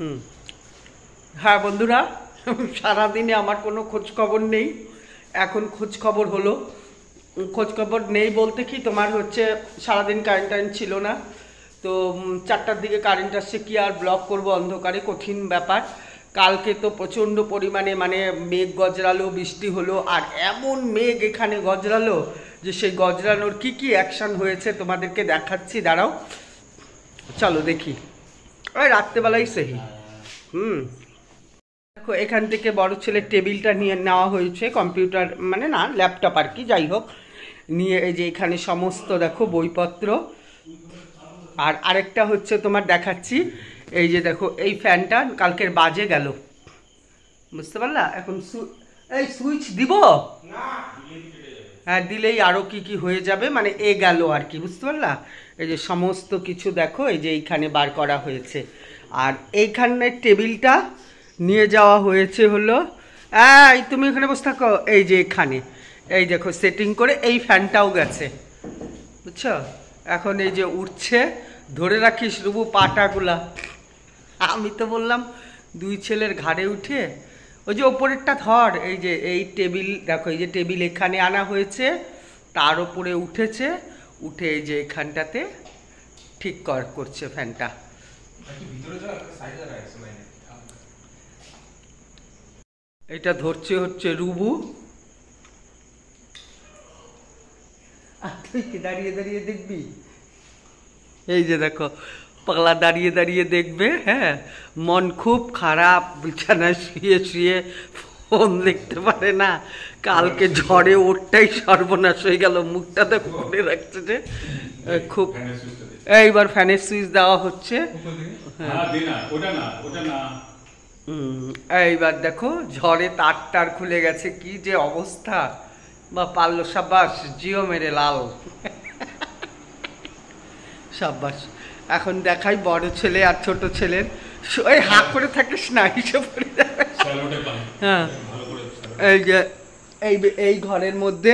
হুম। হ্যাঁ বন্ধুরা, সারাদিনে আমার কোনো খোঁজ খবর নেই। এখন খোঁজ খবর হলো, খোঁজ খবর নেই বলতে কি তোমার হচ্ছে সারাদিন কারেন্ট ছিল না। তো 4টার দিকে কারেন্ট আসছে, কি আর ব্লগ করব অন্ধকারে, কঠিন ব্যাপার। কালকে তো প্রচণ্ড পরিমাণে মানে মেঘ গজরালো, বৃষ্টি হলো, আর এমন মেঘ এখানে গজরালো যে সেই গজরানোর কি কি অ্যাকশন হয়েছে তোমাদেরকে দেখাচ্ছি, দাঁড়াও চলো দেখি। ওই রাত্রেবেলাই সেহি। দেখো এখান থেকে বড় ছেলের টেবিলটা নিয়ে নেওয়া হয়েছে, কম্পিউটার মানে না ল্যাপটপ আর কি, যাই হোক নিয়ে এই যে এখানে সমস্ত দেখো বইপত্র। আর আরেকটা হচ্ছে তোমার দেখাচ্ছি, এই যে দেখো এই ফ্যানটা কালকের বাজে গেল, বুঝতে পারলা? এখন এই সুইচ দিব, হ্যাঁ দিলেই আরও কি কি হয়ে যাবে, মানে এ গেল আর কি, বুঝতে পারলা? এই যে সমস্ত কিছু দেখো এই যে এইখানে বার করা হয়েছে। আর এইখানের টেবিলটা নিয়ে যাওয়া হয়েছে হলো, এই তুমি এখানে বসে থাকো, এই যে এখানে এই দেখো সেটিং করে, এই ফ্যানটাও গেছে, বুঝছো? এখন এই যে উঠছে, ধরে রাখিস রুবু পাটাগুলা। আমি তো বললাম দুই ছেলের ঘাড়ে উঠে ওই যে ওপরেরটা ধর, এই যে এই টেবিল দেখো, এই যে টেবিল এখানে আনা হয়েছে, তার উপরে উঠেছে, উঠে এই যে এখানটাতে ঠিক করছে ফ্যানটা। এটা ধরছে হচ্ছে রুবু, আর তুই কি দাঁড়িয়ে দাঁড়িয়ে দেখবি? এই যে দেখো পাগলা দাঁড়িয়ে দাঁড়িয়ে দেখবে। হ্যাঁ, মন খুব খারাপ, বিছানায় শুয়ে শুয়ে ফোন দেখতে পারে না। কালকে ঝড়ে ওরটাই সর্বনাশ হয়ে গেল, মুখটা তো করে রাখছে যে খুব। এইবার ফ্যানের সুইচ দেওয়া হচ্ছে, এইবার দেখো ঝড়ে তার টার খুলে গেছে, কি যে অবস্থা। বা পারলো, সাব্বাস, জিও মেরে লাল, সাব্বাস। এখন দেখাই বড় ছেলে আর ছোট ছেলের, ওই হাঁ করে থাকিস না, হিসেব করে যাবে। হ্যাঁ, এই যে এই ঘরের মধ্যে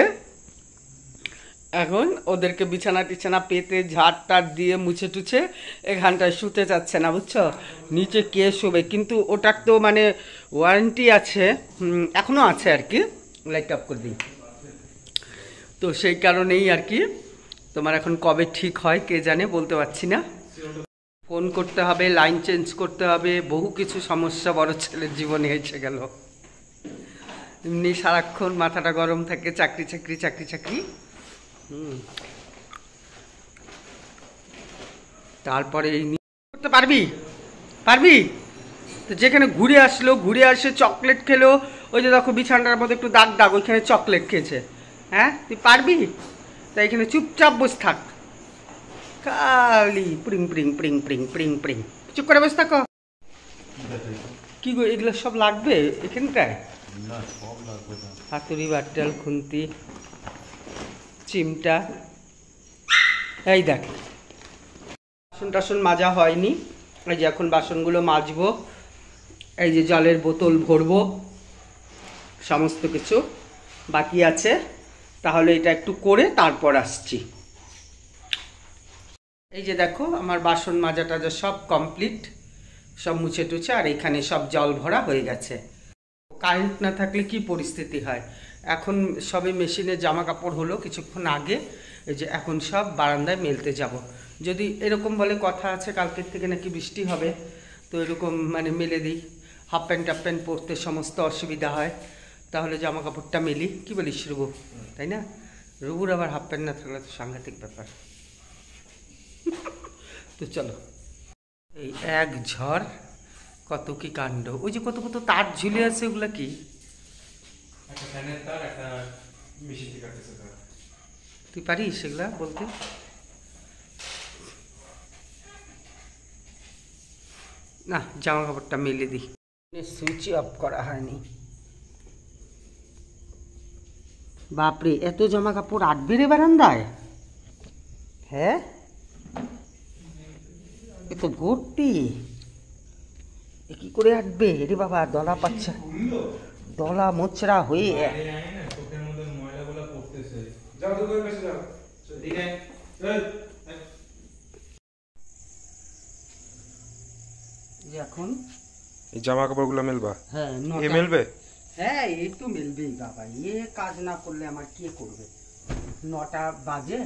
এখন ওদেরকে বিছানা টিছানা পেতে ঝাড় টাড় দিয়ে মুছে টুছে এখানটায় শুতে যাচ্ছে না, বুঝছো? নিচে কে শোবে, কিন্তু ওটার তো মানে ওয়ারেন্টি আছে, এখনো আছে আর কি, লাইট অফ করে দিই। তো সেই কারণেই আর কি, তোমার এখন কবে ঠিক হয় কে জানে, বলতে পারছি না। ফোন করতে হবে, লাইন চেঞ্জ করতে হবে, বহু কিছু সমস্যা বড় ছেলের জীবনে এসে গেল। এমনি সারাক্ষণ মাথাটা গরম থাকে, চাকরি চাকরি চাকরি চাকরি। তারপরে এই করতে পারবি পারবি তো, যেখানে ঘুরে আসলো, ঘুরে আসে চকলেট খেলো, ওই যে দেখো বিছানাটার মধ্যে একটু দাগ দাগ, ওইখানে চকলেট খেয়েছে। হ্যাঁ তুই পারবি? তাই এখানে চুপচাপ বসে থাক, খালি প্রিং প্রিং প্রিং প্রিং প্রিং প্রিং, চুপ করে বসে থাকো। কি গো এগুলো সব লাগবে এখানটায়? হাতুড়ি, বাটাল, খুন্তি, চিমটা। এই দেখ বাসন টাসন মাজা হয়নি, এই যে এখন বাসনগুলো মাজবো, এই যে জলের বোতল ভরবো, সমস্ত কিছু বাকি আছে। তাহলে এটা একটু করে তারপর আসছি। এই যে দেখো আমার বাসন মাজা টাজা সব কমপ্লিট, সব মুছে টুছে, আর এখানে সব জল ভরা হয়ে গেছে। কারেন্ট না থাকলে কি পরিস্থিতি হয়। এখন সবে মেশিনে জামা কাপড় হলো কিছুক্ষণ আগে, এই যে এখন সব বারান্দায় মেলতে যাব। যদি এরকম বলে কথা আছে কালকের থেকে নাকি বৃষ্টি হবে, তো এরকম মানে মেলে দিই, হাফ প্যান্ট টাফ প্যান্ট পরতে সমস্ত অসুবিধা হয়, তাহলে জামা কাপড়টা মেলি। কি বলিস রুবু, তাই না? রুবুর আবার হাফ প্যান্ট না থাকলে তো সাংঘাতিক ব্যাপার। তো চলো, এই এক ঝড় কত কি কাণ্ড, ওই যে কত কত তার ঝুলে আছে, ওগুলা কি? তুই পারিস সেগুলা বলতে? না, জামা কাপড়টা মেলে দিই, সুইচ অফ করা হয়নি। বাপরে, এত জামা কাপড় আটবে রে বারান্দায়? হ্যাঁ, এ তো ভর্তি, এ কি করে আটবে রে বাবা? দলা পাচ্ছে, দলা মোচড়া হয়ে। যে এখন এই জামা কাপড়গুলো মেলবা? হ্যাঁ এ মেলবে? হ্যাঁ এই তো মেলবেই বাবা, এ কাজ না করলে আমার কে করবে। 9টা বাজে,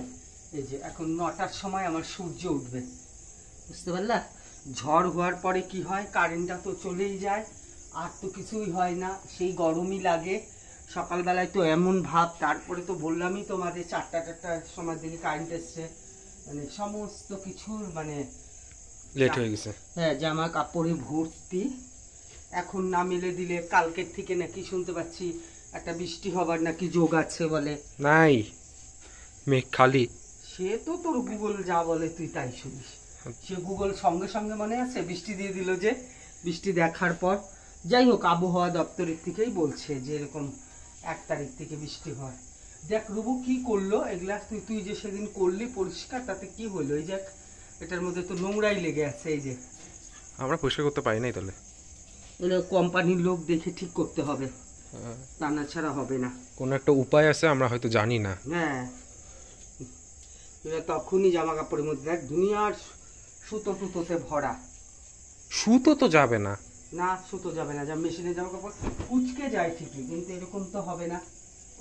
এই যে এখন 9টার সময় আমার সূর্য উঠবে, বুঝতে পারলা? ঝড় হওয়ার পরে কি হয়, কারেন্টটা তো চলেই যায়, আর তো কিছুই হয় না, সেই গরমই লাগে। সকালবেলায় তো এমন ভাব, তারপরে তো বললামই তোমাদের 4টার সময় দিকে কারেন্ট এসছে, মানে সমস্ত কিছুর মানে লেট হয়ে গেছে। হ্যাঁ জামা কাপড়ে ভর্তি। এখন না মেলে দিলে কালকের থেকে নাকি শুনতে পাচ্ছি একটা বৃষ্টি হবার নাকি যোগ আছে বলে। নাই, মেঘ খালি। সে তো তোর গুগল যা বলে তুই তাই শুনিস। সে গুগল সঙ্গে সঙ্গে মনে আছে বৃষ্টি দিয়ে দিল, যে বৃষ্টি দেখার পর। যাই হোক, আবহাওয়া দপ্তরের থেকেই বলছে যে এরকম 1 তারিখ থেকে বৃষ্টি হয়। দেখ রুবু কি করলো এগুলা, তুই যে সেদিন করলি পরিষ্কার, তাতে কি হলো? এই দেখ এটার মধ্যে তো নোংরাই লেগে আছে। এই যে আমরা পরিষ্কার করতে পারি নাই, তাহলে এগুলো কোম্পানির লোক দেখে ঠিক করতে হবে, তা না ছাড়া হবে না। কোনো একটা উপায় আছে, আমরা হয়তো জানি না। হ্যাঁ তখনই জামা কাপড়ের মধ্যে দেখ দুনিয়ার সুতো টুতোতে ভরা। সুতো তো যাবে না। না সুতো যাবে না, যা মেশিনে জামা কাপড় কুচকে যায় ঠিকই, কিন্তু এরকম তো হবে না।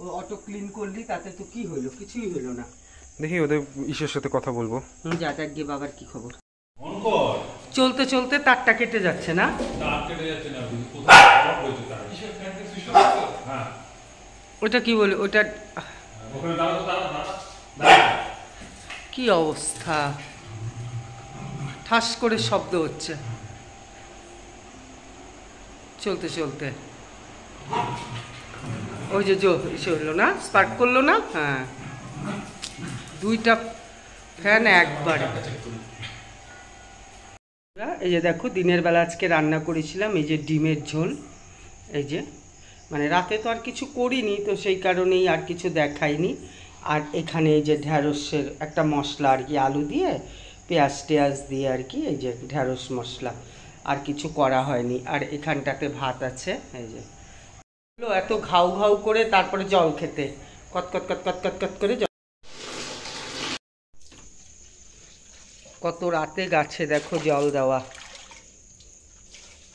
ও অটো ক্লিন করলি, তাতে তো কি হইলো? কিছুই হইলো না। দেখি ওদের ইসের সাথে কথা বলবো। যা দেখ গিয়ে বাবার কি খবর। চলতে চলতে তারটা কেটে যাচ্ছে না? ওটা কি বলে, ওটা কি অবস্থা, ঠাস করে শব্দ হচ্ছে চলতে চলতে। ওই যে ইসে হলো না, স্পার্ক করলো না। হ্যাঁ 2টা ফ্যান একবারে। এই যে দেখো দিনের বেলা আজকে রান্না করেছিলাম এই যে ডিমের ঝোল। এই যে মানে রাতে তো আর কিছু করিনি, তো সেই কারণেই আর কিছু দেখাইনি। আর এখানে এই যে ঢ্যাঁড়সের একটা মশলা আর কি, আলু দিয়ে পেঁয়াজ টেয়াজ দিয়ে আর কি, এই যে ঢ্যাঁড়স মশলা, আর কিছু করা হয়নি। আর এখানটাতে ভাত আছে। এই যে এত ঘাউ ঘাউ করে তারপরে জল খেতে, কতকত কতকত কতকত করে জল। কত রাতে গাছে দেখো জল দেওয়া,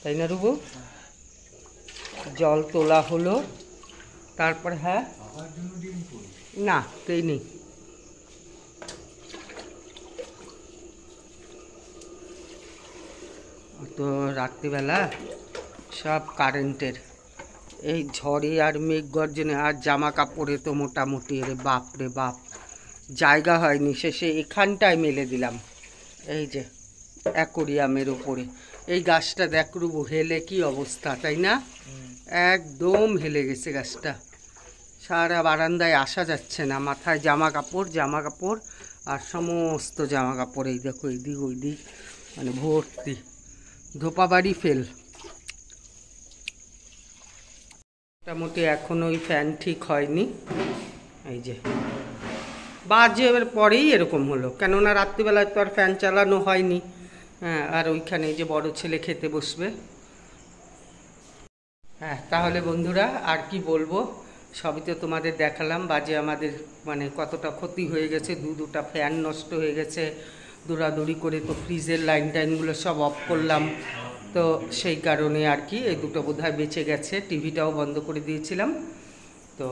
তাই না রুবু? জল তোলা হলো, তারপরে হ্যাঁ না তেই নেই। তো রাত্রিবেলা সব কারেন্টের এই ঝড়ে আর মেঘ গর্জনে, আর জামা কাপড়ে তো মোটামুটি রে বাপ রে বাপ, জায়গা হয়নি, শেষে এখানটায় মেলে দিলাম। এই যে অ্যাকোরিয়ামের উপরে এই গাছটা দেখ রুবু, হেলে কি অবস্থা, তাই না? একদম হেলে গেছে গাছটা, সারা বারান্দায় আসা যাচ্ছে না। মাথায় জামা কাপড় আর সমস্ত জামা কাপড় এই দেখো এইদিক ওই দিক মানে ভর্তি, ধোপাবাড়ি ফেল। মোটামুটি এখন ওই ফ্যান ঠিক হয়নি, এই যে বাজে এবার পরেই এরকম হলো, কেননা রাত্রিবেলায় তো আর ফ্যান চালানো হয়নি। হ্যাঁ আর ওইখানে যে বড় ছেলে খেতে বসবে। হ্যাঁ তাহলে বন্ধুরা আর কি বলবো, সবই তো তোমাদের দেখালাম। বাজে আমাদের মানে কতটা ক্ষতি হয়ে গেছে, দুটা ফ্যান নষ্ট হয়ে গেছে, দৌড়াদৌড়ি করে তো ফ্রিজের লাইন টাইনগুলো সব অফ করলাম। তো সেই কারণে আর কি এই দুটো বোধহয় বেঁচে গেছে, টিভিটাও বন্ধ করে দিয়েছিলাম। তো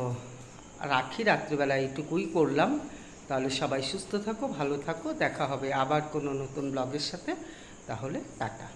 রাখি, রাত্রিবেলা এইটুকুই করলাম। তাহলে সবাই সুস্থ থাকো, ভালো থাকো, দেখা হবে আবার কোনো নতুন ব্লগের সাথে। তাহলে টাটা।